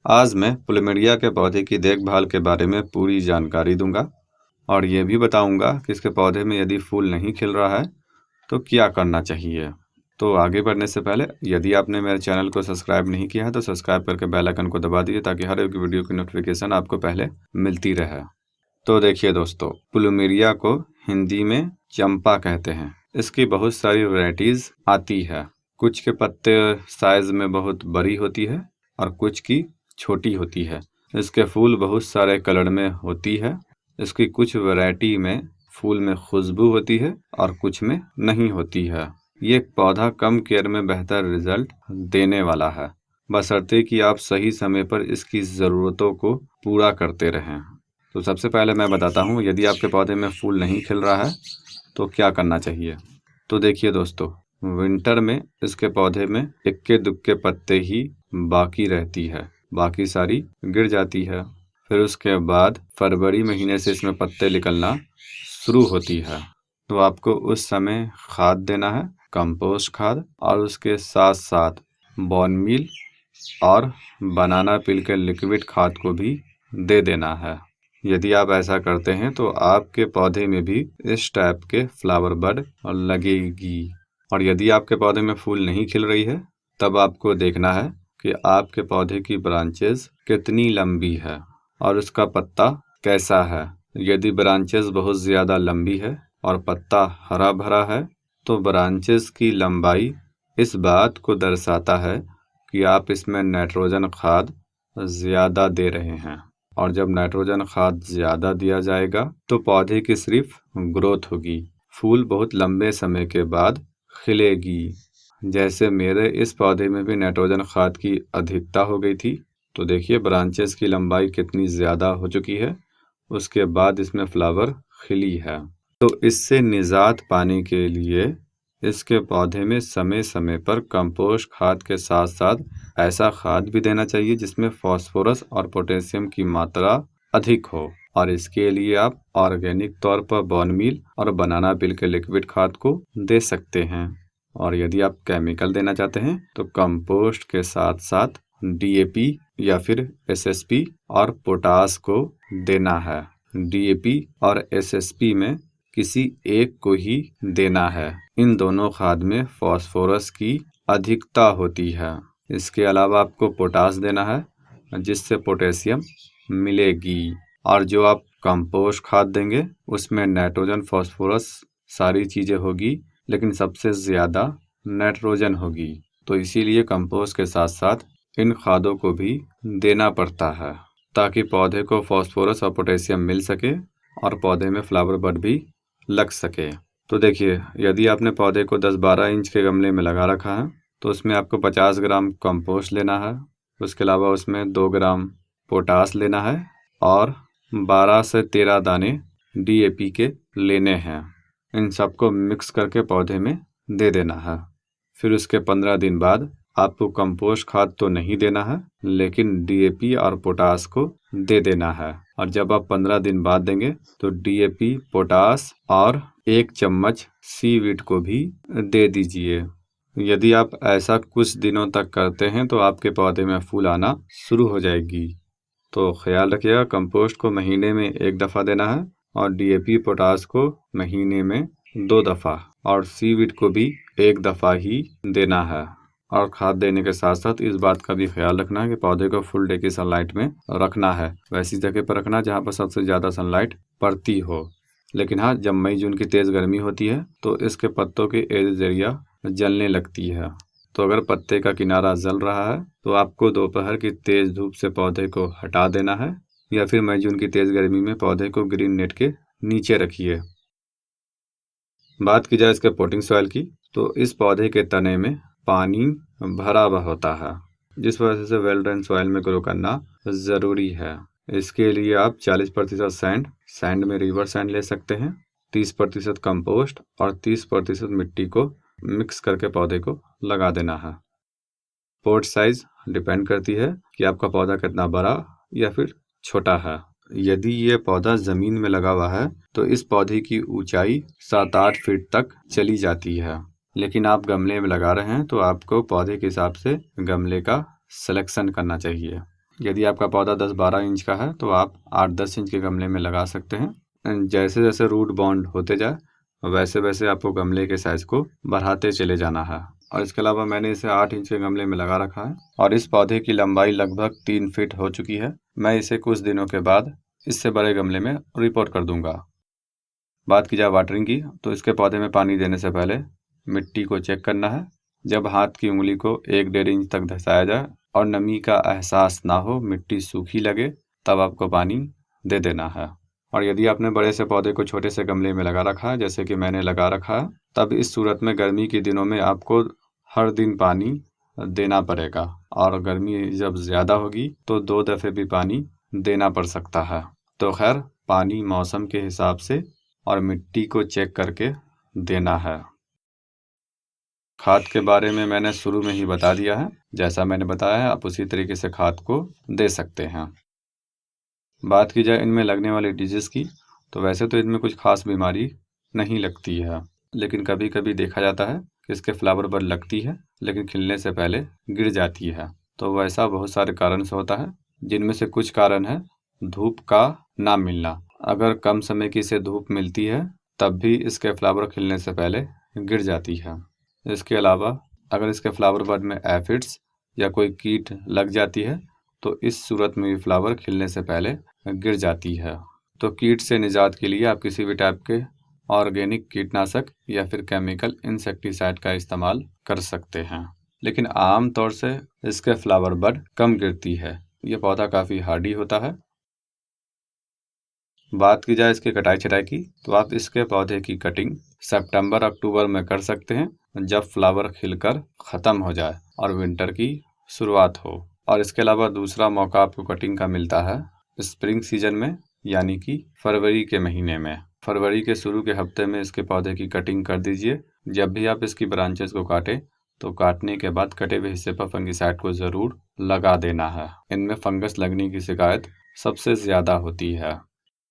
आज मैं प्लुमेरिया के पौधे की देखभाल के बारे में पूरी जानकारी दूंगा और ये भी बताऊंगा कि इसके पौधे में यदि फूल नहीं खिल रहा है तो क्या करना चाहिए। तो आगे बढ़ने से पहले यदि आपने मेरे चैनल को सब्सक्राइब नहीं किया है तो सब्सक्राइब करके बेल आइकन को दबा दीजिए ताकि हर एक वीडियो की नोटिफिकेशन आपको पहले मिलती रहे। तो देखिए दोस्तों, प्लुमेरिया को हिंदी में चंपा कहते हैं। इसकी बहुत सारी वैरायटीज आती है। कुछ के पत्ते साइज में बहुत बड़ी होती है और कुछ की छोटी होती है। इसके फूल बहुत सारे कलर में होती है। इसकी कुछ वैरायटी में फूल में खुशबू होती है और कुछ में नहीं होती है। ये पौधा कम केयर में बेहतर रिजल्ट देने वाला है, बशर्ते कि आप सही समय पर इसकी ज़रूरतों को पूरा करते रहें। तो सबसे पहले मैं बताता हूँ, यदि आपके पौधे में फूल नहीं खिल रहा है तो क्या करना चाहिए। तो देखिए दोस्तों, विंटर में इसके पौधे में इक्के दुक्के पत्ते ही बाकी रहती है, बाकी सारी गिर जाती है। फिर उसके बाद फरवरी महीने से इसमें पत्ते निकलना शुरू होती है। तो आपको उस समय खाद देना है, कंपोस्ट खाद, और उसके साथ साथ बोन मील और बनाना पील के लिक्विड खाद को भी दे देना है। यदि आप ऐसा करते हैं तो आपके पौधे में भी इस टाइप के फ्लावर बड लगेगी। और यदि आपके पौधे में फूल नहीं खिल रही है तब आपको देखना है कि आपके पौधे की ब्रांचेस कितनी लंबी है और उसका पत्ता कैसा है। यदि ब्रांचेस बहुत ज़्यादा लंबी है और पत्ता हरा भरा है तो ब्रांचेस की लंबाई इस बात को दर्शाता है कि आप इसमें नाइट्रोजन खाद ज़्यादा दे रहे हैं। और जब नाइट्रोजन खाद ज़्यादा दिया जाएगा तो पौधे की सिर्फ ग्रोथ होगी, फूल बहुत लंबे समय के बाद खिलेगी। जैसे मेरे इस पौधे में भी नाइट्रोजन खाद की अधिकता हो गई थी, तो देखिए ब्रांचेस की लंबाई कितनी ज़्यादा हो चुकी है, उसके बाद इसमें फ्लावर खिली है। तो इससे निजात पाने के लिए इसके पौधे में समय समय पर कंपोस्ट खाद के साथ साथ ऐसा खाद भी देना चाहिए जिसमें फास्फोरस और पोटेशियम की मात्रा अधिक हो। और इसके लिए आप ऑर्गेनिक तौर पर बोन मील और बनाना पील के लिक्विड खाद को दे सकते हैं। और यदि आप केमिकल देना चाहते हैं तो कंपोस्ट के साथ साथ डीएपी या फिर एसएसपी और पोटास को देना है। डीएपी और एसएसपी में किसी एक को ही देना है। इन दोनों खाद में फास्फोरस की अधिकता होती है। इसके अलावा आपको पोटास देना है जिससे पोटेशियम मिलेगी। और जो आप कंपोस्ट खाद देंगे उसमें नाइट्रोजन फास्फोरस सारी चीज़ें होगी, लेकिन सबसे ज़्यादा नाइट्रोजन होगी। तो इसीलिए कंपोस्ट के साथ साथ इन खादों को भी देना पड़ता है ताकि पौधे को फास्फोरस और पोटेशियम मिल सके और पौधे में फ्लावर बड भी लग सके। तो देखिए, यदि आपने पौधे को 10-12 इंच के गमले में लगा रखा है तो उसमें आपको 50 ग्राम कंपोस्ट लेना है। उसके अलावा उसमें 2 ग्राम पोटास लेना है और 12 से 13 दाने डीएपी के लेने हैं। इन सबको मिक्स करके पौधे में दे देना है। फिर उसके 15 दिन बाद आपको कंपोस्ट खाद तो नहीं देना है, लेकिन डीएपी और पोटास को दे देना है। और जब आप 15 दिन बाद देंगे तो डीएपी, पोटास और 1 चम्मच सीवीड को भी दे दीजिए। यदि आप ऐसा कुछ दिनों तक करते हैं तो आपके पौधे में फूल आना शुरू हो जाएगी। तो ख्याल रखिएगा, कंपोस्ट को महीने में 1 दफ़ा देना है और डीएपी, पोटास को महीने में 2 दफ़ा और सीवीड को भी 1 दफ़ा ही देना है। और खाद देने के साथ साथ इस बात का भी ख्याल रखना है कि पौधे को फुल डे की सनलाइट में रखना है, वैसी जगह पर रखना जहाँ पर सबसे ज़्यादा सनलाइट पड़ती हो। लेकिन हाँ, जब मई जून की तेज़ गर्मी होती है तो इसके पत्तों के एज एरिया जलने लगती है। तो अगर पत्ते का किनारा जल रहा है तो आपको दोपहर की तेज़ धूप से पौधे को हटा देना है, या फिर मई जून की तेज़ गर्मी में पौधे को ग्रीन नेट के नीचे रखिए। बात की जाए इसके पोटिंग सॉइल की, तो इस पौधे के तने में पानी भरा हुआ होता है, जिस वजह से वेल ड्रेन सॉइल में ग्रो करना ज़रूरी है। इसके लिए आप 40% सैंड में रिवर सैंड ले सकते हैं, 30% कंपोस्ट और 30% मिट्टी को मिक्स करके पौधे को लगा देना है। पॉट साइज डिपेंड करती है कि आपका पौधा कितना बड़ा या फिर छोटा है। यदि ये पौधा ज़मीन में लगा हुआ है तो इस पौधे की ऊंचाई 7-8 फीट तक चली जाती है, लेकिन आप गमले में लगा रहे हैं तो आपको पौधे के हिसाब से गमले का सिलेक्शन करना चाहिए। यदि आपका पौधा 10-12 इंच का है तो आप 8-10 इंच के गमले में लगा सकते हैं। जैसे जैसे रूट बॉन्ड होते जाए वैसे वैसे आपको गमले के साइज को बढ़ाते चले जाना है। और इसके अलावा मैंने इसे 8 इंच के गमले में लगा रखा है और इस पौधे की लंबाई लगभग 3 फीट हो चुकी है। मैं इसे कुछ दिनों के बाद इससे बड़े गमले में रिपोर्ट कर दूंगा। बात की जाए वाटरिंग की, तो इसके पौधे में पानी देने से पहले मिट्टी को चेक करना है। जब हाथ की उंगली को 1-1.5 इंच तक धंसाया जाए और नमी का एहसास ना हो, मिट्टी सूखी लगे, तब आपको पानी दे देना है। और यदि आपने बड़े से पौधे को छोटे से गमले में लगा रखा है, जैसे कि मैंने लगा रखा है, तब इस सूरत में गर्मी के दिनों में आपको हर दिन पानी देना पड़ेगा। और गर्मी जब ज़्यादा होगी तो 2 दफ़े भी पानी देना पड़ सकता है। तो खैर, पानी मौसम के हिसाब से और मिट्टी को चेक करके देना है। खाद के बारे में मैंने शुरू में ही बता दिया है। जैसा मैंने बताया है, आप उसी तरीके से खाद को दे सकते हैं। बात की जाए इनमें लगने वाली डिजीज़ की, तो वैसे तो इनमें कुछ खास बीमारी नहीं लगती है, लेकिन कभी कभी देखा जाता है कि इसके फ्लावर पर लगती है लेकिन खिलने से पहले गिर जाती है। तो वैसा बहुत सारे कारण से होता है, जिनमें से कुछ कारण है धूप का ना मिलना। अगर कम समय की इसे धूप मिलती है तब भी इसके फ्लावर खिलने से पहले गिर जाती है। इसके अलावा अगर इसके फ्लावर बड में एफिड्स या कोई कीट लग जाती है तो इस सूरत में भी फ्लावर खिलने से पहले गिर जाती है। तो कीट से निजात के लिए आप किसी भी टाइप के ऑर्गेनिक कीटनाशक या फिर केमिकल इंसेक्टिसाइड का इस्तेमाल कर सकते हैं, लेकिन आम तौर से इसके फ्लावर बड कम गिरती है। यह पौधा काफ़ी हार्डी होता है। बात की जाए इसकी कटाई छटाई की, तो आप इसके पौधे की कटिंग सितंबर-अक्टूबर में कर सकते हैं, जब फ्लावर खिलकर ख़त्म हो जाए और विंटर की शुरुआत हो। और इसके अलावा दूसरा मौका आपको कटिंग का मिलता है स्प्रिंग सीजन में, यानी कि फरवरी के महीने में। फरवरी के शुरू के हफ्ते में इसके पौधे की कटिंग कर दीजिए। जब भी आप इसकी ब्रांचेस को काटें तो काटने के बाद कटे हुए हिस्से पर फंगिसाइड को ज़रूर लगा देना है। इनमें फंगस लगने की शिकायत सबसे ज़्यादा होती है।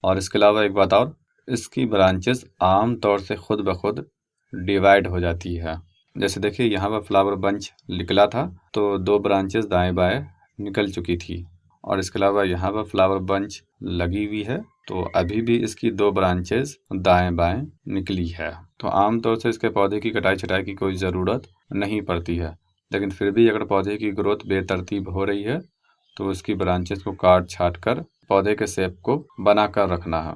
और इसके अलावा एक बात और, इसकी ब्रांचेस आम तौर से खुद ब खुद डिवाइड हो जाती है। जैसे देखिए, यहाँ पर फ्लावर बंच निकला था तो 2 ब्रांचेस दाएं बाएं निकल चुकी थी। और इसके अलावा यहाँ पर फ्लावर बंच लगी हुई है तो अभी भी इसकी 2 ब्रांचेस दाएं बाएं निकली है। तो आम तौर से इसके पौधे की कटाई छटाई की कोई ज़रूरत नहीं पड़ती है, लेकिन फिर भी अगर पौधे की ग्रोथ बेतरतीब हो रही है तो उसकी ब्रांचेस को काट छाट कर पौधे के शेप को बनाकर रखना है।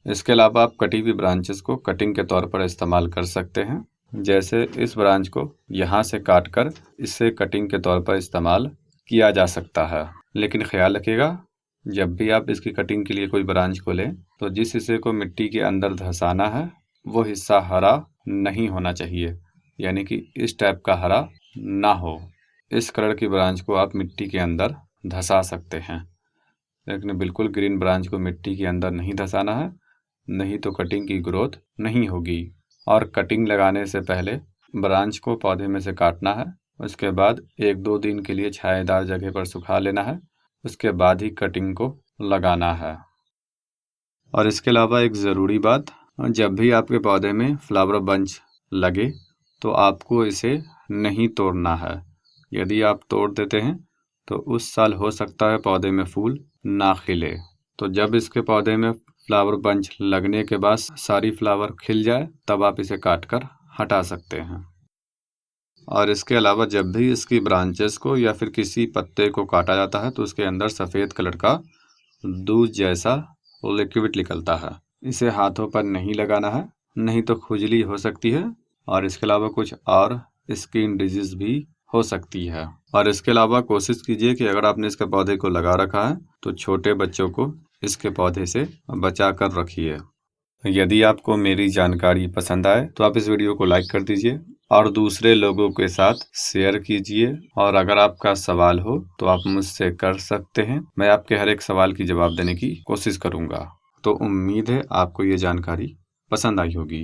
इसके अलावा आप कटी हुई ब्रांचेस को कटिंग के तौर पर इस्तेमाल कर सकते हैं। जैसे इस ब्रांच को यहाँ से काटकर इसे कटिंग के तौर पर इस्तेमाल किया जा सकता है, लेकिन ख्याल रखिएगा जब भी आप इसकी कटिंग के लिए कोई ब्रांच को लें तो जिस हिस्से को मिट्टी के अंदर धंसाना है वो हिस्सा हरा नहीं होना चाहिए, यानी कि इस टाइप का हरा ना हो। इस कलर की ब्रांच को आप मिट्टी के अंदर धंसा सकते हैं, लेकिन बिल्कुल ग्रीन ब्रांच को मिट्टी के अंदर नहीं धंसाना है, नहीं तो कटिंग की ग्रोथ नहीं होगी। और कटिंग लगाने से पहले ब्रांच को पौधे में से काटना है, उसके बाद 1-2 दिन के लिए छायादार जगह पर सुखा लेना है, उसके बाद ही कटिंग को लगाना है। और इसके अलावा एक ज़रूरी बात, जब भी आपके पौधे में फ्लावर बंच लगे तो आपको इसे नहीं तोड़ना है। यदि आप तोड़ देते हैं तो उस साल हो सकता है पौधे में फूल ना खिले। तो जब इसके पौधे में फ्लावर बंच लगने के बाद सारी फ्लावर खिल जाए तब आप इसे काट कर हटा सकते हैं। और इसके अलावा जब भी इसकी ब्रांचेस को या फिर किसी पत्ते को काटा जाता है तो उसके अंदर सफ़ेद कलर का दूध जैसा लिक्विड निकलता है। इसे हाथों पर नहीं लगाना है, नहीं तो खुजली हो सकती है और इसके अलावा कुछ और स्किन डिजीज़ भी हो सकती है। और इसके अलावा कोशिश कीजिए कि अगर आपने इसके पौधे को लगा रखा है तो छोटे बच्चों को इसके पौधे से बचा कर रखिए। यदि आपको मेरी जानकारी पसंद आए तो आप इस वीडियो को लाइक कर दीजिए और दूसरे लोगों के साथ शेयर कीजिए। और अगर आपका सवाल हो तो आप मुझसे कर सकते हैं, मैं आपके हर एक सवाल की जवाब देने की कोशिश करूंगा। तो उम्मीद है आपको ये जानकारी पसंद आई होगी।